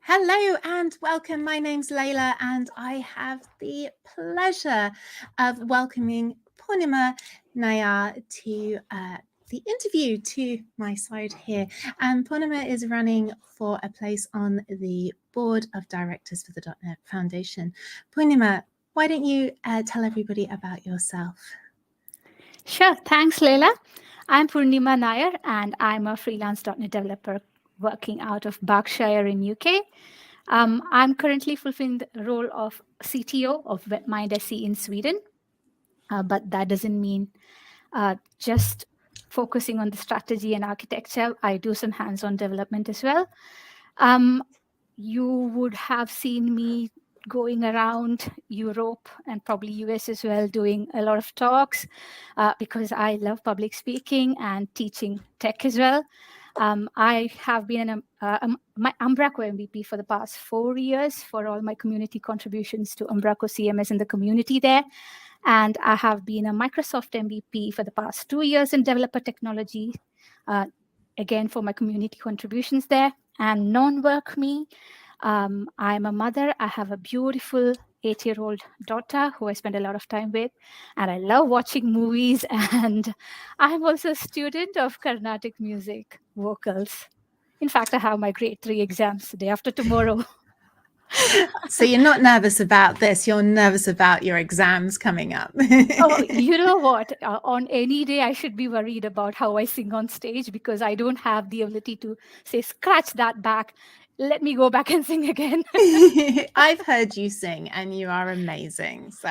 Hello and welcome. My name's Layla and I have the pleasure of welcoming Poornima Nayer to the interview to my side here. And Poornima is running for a place on the board of directors for the .NET Foundation. Poornima, why don't you tell everybody about yourself? Sure. Thanks, Leila. I'm Poornima Nayer, and I'm a freelance .NET developer working out of Berkshire in UK. I'm currently fulfilling the role of CTO of WebMind SE in Sweden, but that doesn't mean just focusing on the strategy and architecture. I do some hands-on development as well. You would have seen me going around Europe and probably US as well, doing a lot of talks because I love public speaking and teaching tech as well. I have been my Umbraco MVP for the past 4 years for all my community contributions to Umbraco CMS in the community there. And I have been a Microsoft MVP for the past 2 years in developer technology, again for my community contributions there. And non-work me, I'm a mother. I have a beautiful 8-year-old daughter who I spend a lot of time with, and I love watching movies. And I'm also a student of Carnatic music, vocals. In fact, I have my grade 3 exams the day after tomorrow. So you're not nervous about this, you're nervous about your exams coming up. Oh, you know what? On any day, I should be worried about how I sing on stage because I don't have the ability to say, scratch that back. Let me go back and sing again. I've heard you sing and you are amazing. So,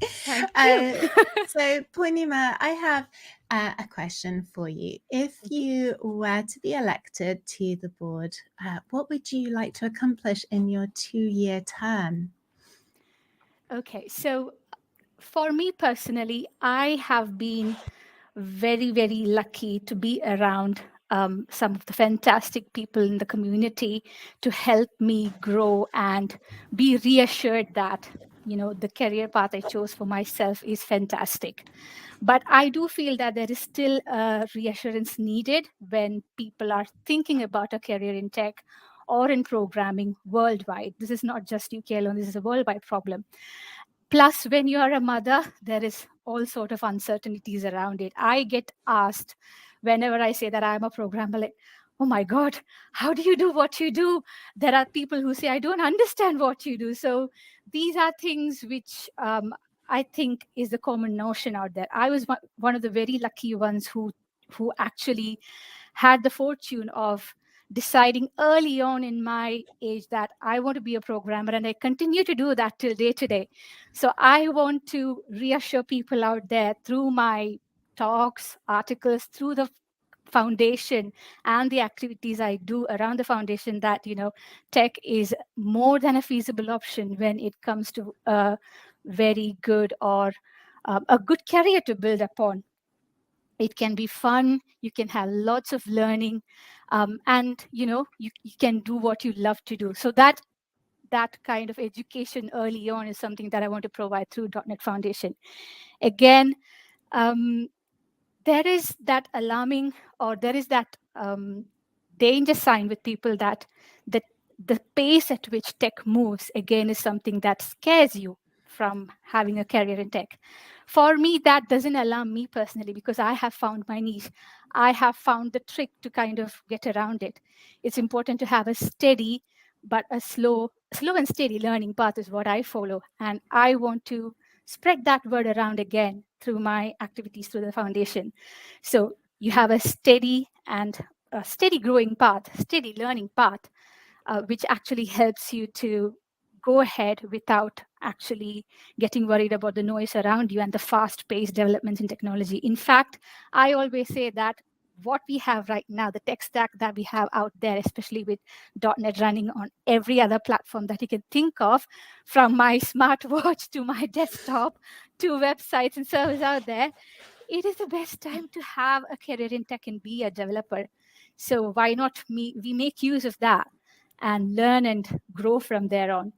Thank you. so Poornima, I have a question for you. If you were to be elected to the board, what would you like to accomplish in your 2-year term? Okay, so for me personally, I have been very, very lucky to be around some of the fantastic people in the community to help me grow and be reassured that, the career path I chose for myself is fantastic. But I do feel that there is still a reassurance needed when people are thinking about a career in tech or in programming worldwide. This is not just UK alone, this is a worldwide problem. Plus, when you are a mother, there is all sort of uncertainties around it. I get asked whenever I say that I'm a programmer, like, oh my God, how do you do what you do? There are people who say, I don't understand what you do. So these are things which I think is the common notion out there. I was one of the very lucky ones who actually had the fortune of deciding early on in my age that I want to be a programmer, and I continue to do that till day to day. So I want to reassure people out there through my talks, articles, through the foundation and the activities I do around the foundation that, tech is more than a feasible option when it comes to a very good or a good career to build upon. It can be fun, you can have lots of learning, and you can do what you love to do. So that kind of education early on is something that I want to provide through .NET Foundation. Again, there is that alarming, or there is that danger sign with people that the pace at which tech moves, again, is something that scares you from having a career in tech. For me, that doesn't alarm me personally because I have found my niche. I have found the trick to kind of get around it. It's important to have a steady but a slow and steady learning path is what I follow. And I want to spread that word around again through my activities through the foundation. So you have a steady growing path, steady learning path, which actually helps you to go ahead without actually getting worried about the noise around you and the fast-paced developments in technology. In fact, I always say that what we have right now, the tech stack that we have out there, especially with .NET running on every other platform that you can think of, from my smartwatch to my desktop to websites and servers out there, it is the best time to have a career in tech and be a developer. So why not we make use of that and learn and grow from there on.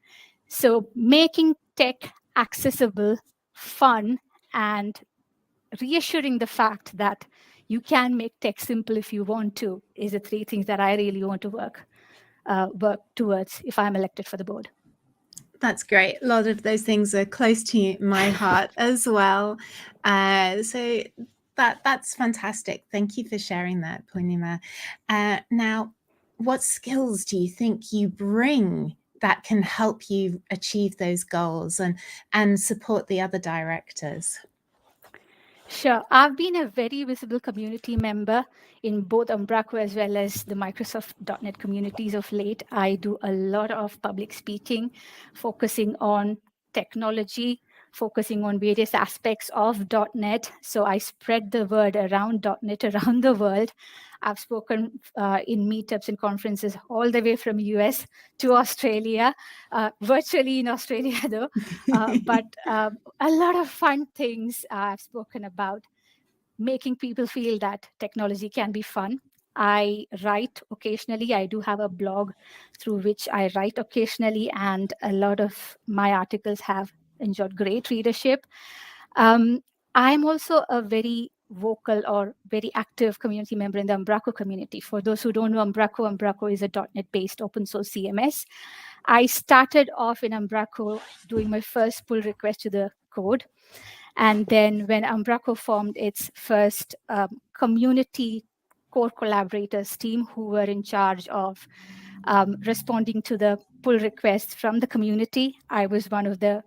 So making tech accessible, fun, and reassuring the fact that you can make tech simple if you want to is the 3 things that I really want to work work towards if I'm elected for the board. That's great. A lot of those things are close to my heart as well. So that's fantastic. Thank you for sharing that, Poornima. Now, what skills do you think you bring that can help you achieve those goals and support the other directors? Sure. I've been a very visible community member in both Umbraco as well as the Microsoft.NET communities of late. I do a lot of public speaking, focusing on technology, focusing on various aspects of .NET. So I spread the word around .NET around the world. I've spoken in meetups and conferences all the way from US to Australia, virtually in Australia though. But a lot of fun things I've spoken about, making people feel that technology can be fun. I write occasionally. I do have a blog through which I write occasionally, and a lot of my articles have enjoyed great readership. Um, I'm also a very vocal or very active community member in the Umbraco community. For those who don't know Umbraco, Umbraco is a .NET-based open source CMS. I started off in Umbraco doing my first pull request to the code. And then when Umbraco formed its first community core collaborators team who were in charge of responding to the pull requests from the community, I was one of the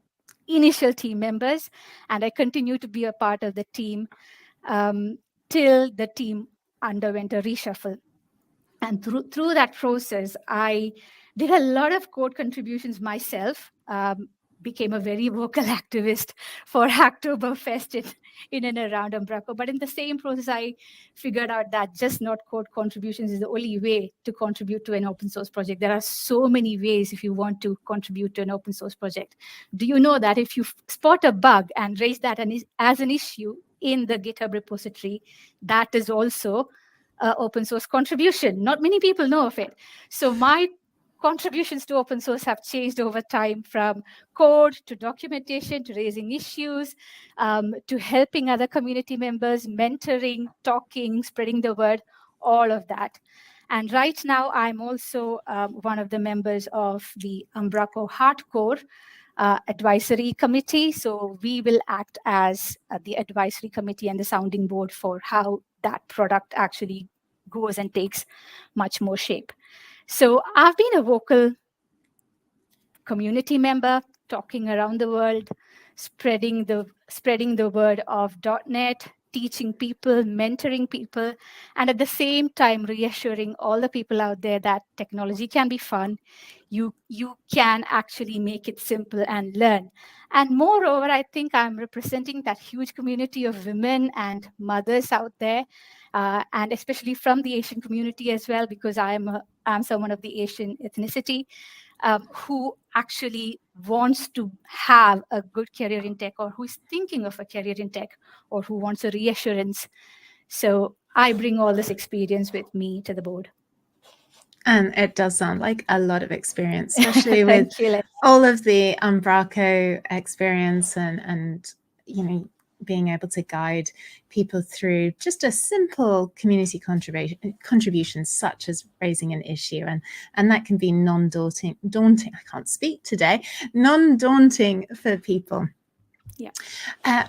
initial team members, and I continue to be a part of the team till the team underwent a reshuffle. And through that process, I did a lot of code contributions myself, became a very vocal activist for Hacktoberfest in and around Umbraco. But in the same process, I figured out that just not code contributions is the only way to contribute to an open source project. There are so many ways if you want to contribute to an open source project. Do you know that if you spot a bug and raise that as an issue in the GitHub repository, that is also open source contribution? Not many people know of it. So my contributions to open source have changed over time, from code to documentation to raising issues, to helping other community members, mentoring, talking, spreading the word, all of that. And right now, I'm also one of the members of the Umbraco Hardcore advisory committee. So we will act as the advisory committee and the sounding board for how that product actually goes and takes much more shape. So I've been a vocal community member, talking around the world, spreading the word of .NET, teaching people, mentoring people, and at the same time reassuring all the people out there that technology can be fun. You can actually make it simple and learn. And moreover, I think I'm representing that huge community of women and mothers out there, and especially from the Asian community as well, because I'm someone of the Asian ethnicity, who actually wants to have a good career in tech, or who is thinking of a career in tech, or who wants a reassurance. So I bring all this experience with me to the board. And it does sound like a lot of experience, especially with all of the Umbraco experience and being able to guide people through just a simple community contribution such as raising an issue, and that can be daunting. I can't speak today. Non-daunting for people. Yeah.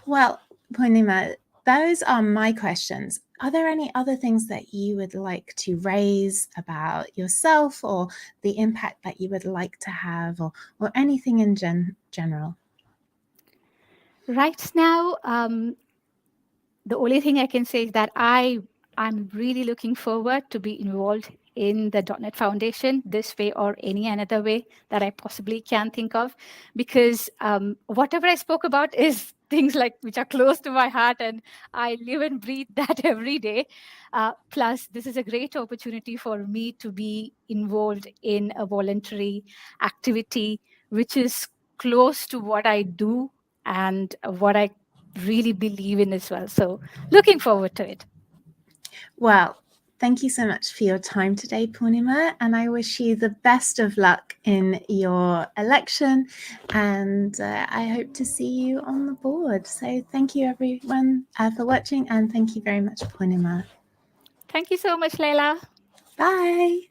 Well, Poornima, those are my questions. Are there any other things that you would like to raise about yourself, or the impact that you would like to have, or anything in general? Right now, the only thing I can say is that I'm really looking forward to be involved in the .NET Foundation this way or any another way that I possibly can think of, because whatever I spoke about is things like which are close to my heart, and I live and breathe that every day. Plus, this is a great opportunity for me to be involved in a voluntary activity, which is close to what I do and what I really believe in as well. So looking forward to it. Well, thank you so much for your time today, Poornima, and I wish you the best of luck in your election, and I hope to see you on the board. So thank you everyone for watching, and thank you very much, Poornima. Thank you so much, Leila. Bye.